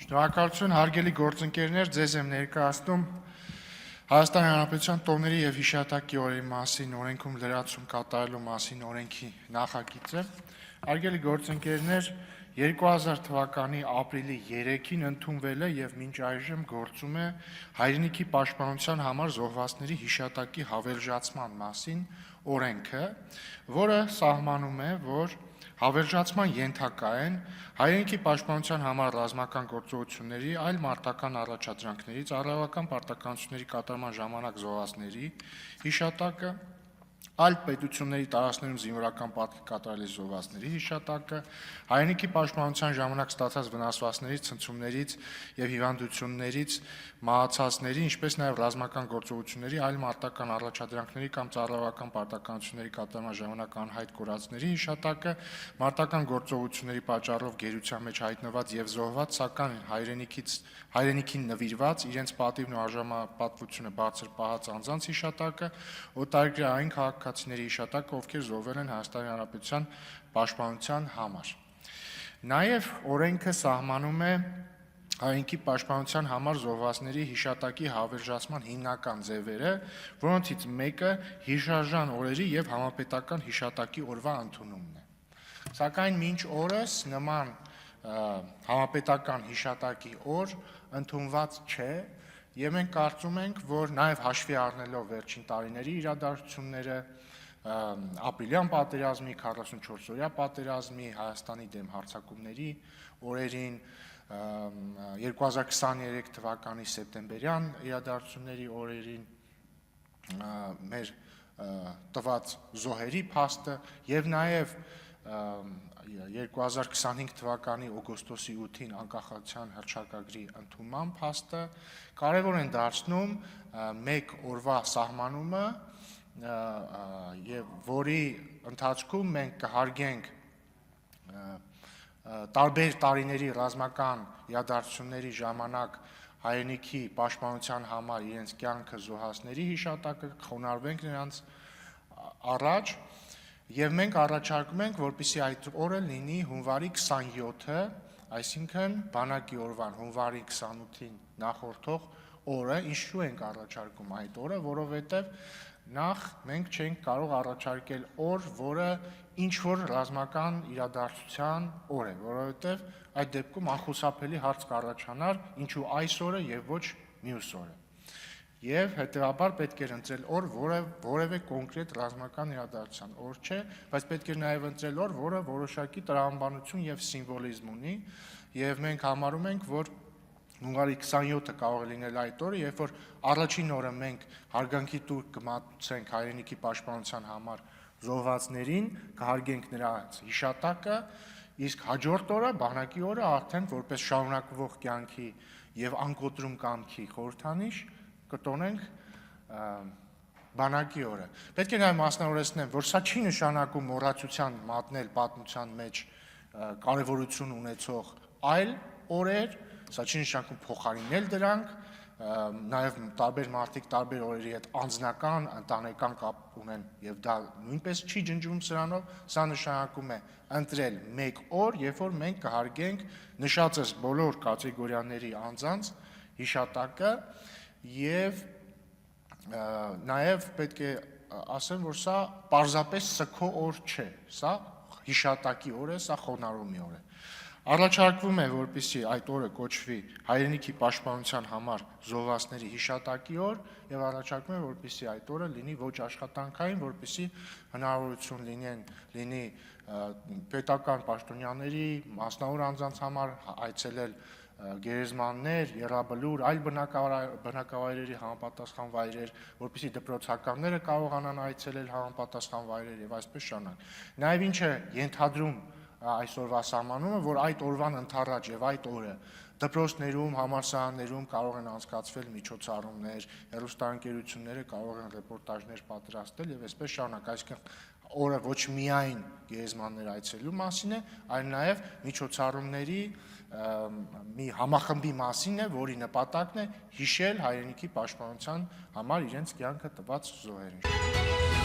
Շնորհակալություն, հարգելի գործընկերներ, ձեզ եմ ներկայացնում Հայաստանի Հանրապետության տոների եւ հիշատակի օրերի մասին օրենքում լրացում կատարելու մասին օրենքի նախագիծը։ Հարգելի գործընկերներ, 2000 թվականի ապրիլի 3-ին ընդունվել է եւ մինչ այժմ գործում է հայրենիքի պաշտպանության համար զոհվածների հիշատակի հավելժացման մասին օրենքը, որը սահմանում է, որ հավելժացման ենթակա են հայրենիքի պաշտպանության համար ռազմական գործողությունների, այլ մարտական առաջադրանքների, ծառայողական պարտականությունների կատարման ժամանակ զոհվածների հիշատակը, այլ պետությունների տարածքներում զինվորական պատվի կատարելի զոհվածների հիշատակը, հայրենիքի պաշտպանության ժամանակ ստացած վնասվածքներից, ցնցումներից եւ հիվանդություններից մահացածների, ինչպես նաեւ ռազմական գործողությունների, այլ մարտական առաջադրանքների կամ ծառայողական պարտականությունների կատարման ժամանակ անհայտ կորածների հիշատակը, մարտական գործողությունների պատճառով գերության մեջ հայտնված եւ զոհված, սակայն հայրենիքին նվիրված, իրենց պատիվն ու արժանապատվությունը բարձր պահած անձանց հիշատակը, օտարերկրյա քաղաքացիների հիշատակը, ովքեր զոհվել են Հայաստանի Հանրապետության պաշտպանության համար։ Նաև օրենքը սահմանում է հայրենիքի պաշտպանության համար զոհվածների հիշատակի հավելժացման հիմնական ձևերը, որոնցից մեկը հիշարժան օրերի եւ համապետական հիշատակի օրվա ընդունումն է։ Սակայն մինչ օրս նման համապետական հիշատակի օր ընդունված չէ, եւ մենք կարծում ենք, որ նաեւ հաշվի առնելով վերջին տարիների իրադարձությունները, ապրիլյան պատերազմի, 44-օրյա պատերազմի, Հայաստանի դեմ հարձակումների օրերին, 2023 թվականի սեպտեմբերյան իրադարձությունների օրերին, մեր տված զոհերի փաստը եւ նաեւ 2025 թվականի օգոստոսի 8-ին անկախության հռչակագրի ընդունման փաստը կարևոր են դարձնում մեկ օրվա սահմանումը եւ որի ընթացքում մենք կհարգենք տարբեր տարիների ռազմական իրադարձությունների ժամանակ հայրենիքի պաշտպանության համար իրենց կյանքը զոհածների հիշատակը, կխոնարհվենք նրանց առաջ եւ մենք առաջարկում ենք, որպեսզի այդ օրը լինի հունվարի 27-ը, այսինքն բանակի օրվան հունվարի 28-ին նախորդող օրը, ինչու ենք առաջարկում այդ օրը, որովհետեւ նախ մենք չենք կարող առաջարկել օր, որը ինչ որ ռազմական իրադարձության օր է, որովհետեւ այդ դեպքում անխուսափելի հարց կառաջանար, ինչու այս օրը եւ ոչ մյուս օրը։ Եվ հետեւաբար պետք է ընտրել օր, որը որևէ կոնկրետ ռազմական իրադարձության օր չէ, բայց պետք է նաեւ ընտրել օր, որը որոշակի տրամաբանություն եւ սիմվոլիզմ ունի, եւ մենք համարում ենք, որ հունվարի 27-ը կարող է լինել այդ օրը, երբ որ առաջին օրը մենք հարգանքի տույր կմատուցենք հայրենիքի պաշտպանության համար զոհվածներին, կհարգենք նրանց հիշատակը, իսկ հաջորդ օրը, բանակի օրը արդեն որպես շարունակվող կյանքի եւ անկոտրում կամքի խորհրդանիշ կտոնենք բանակի օրը։ Պետք է նաև մասնավորեցնեմ, որ սա չի նշանակում մոռացության մատնել պատմության մեջ կարևորություն ունեցող այլ օրեր, սա չի նշանակում փոխարինել դրանք, նաև տարբեր մարդիկ տարբեր օրերի հետ անձնական, ընտանեկան կապ ունեն եւ դա նույնպես չի ջնջվում սրանով, սա նշանակում է ընտրել մեկ օր, երբ որ մենք կհարգենք նշածս բոլոր կատեգորիաների անձանց հիշատակը եւ նաեւ պետք է ասեմ, որ սա պարզապես սգո օր չէ, սա հիշատակի օր է, սա խոնարհումի օր է։ Առաջարկվում է, որպեսզի այդ օրը կոչվի հայրենիքի պաշտպանության համար զոհվածների հիշատակի օր եւ առաջարկում է, որպեսզի այդ օրը լինի ոչ աշխատանքային, որպեսզի հնարավորություն լինի պետական պաշտոնյաների, մասնավոր անձանց համար այցելել գերեզմաններ, եռաբլուր, այլ բնակավայրերի համապատասխան վայրեր, որպեսզի դպրոցականները կարողանան այցելել համապատասխան վայրեր եւ այսպես շարունակ։ Նաեւ ինչ է ենթադրում այսօրվա սահմանումը, որ այդ օրվան ընդառաջ եւ այդ օրը դպրոցներում, համալսարաններում կարող են անցկացվել միջոցառումներ, հեռուստաընկերությունները կարող են ռեպորտաժներ պատրաստել եւ այսպես շարունակ, այսինքն օրը ոչ միայն գերեզմաններ այցելելու մասին է, այլ նաեւ միջոցառումների մի համախմբի մասին է, որի նպատակն է հիշել հայրենիքի պաշտպանության համար իրենց կյանքը տված զոհերին։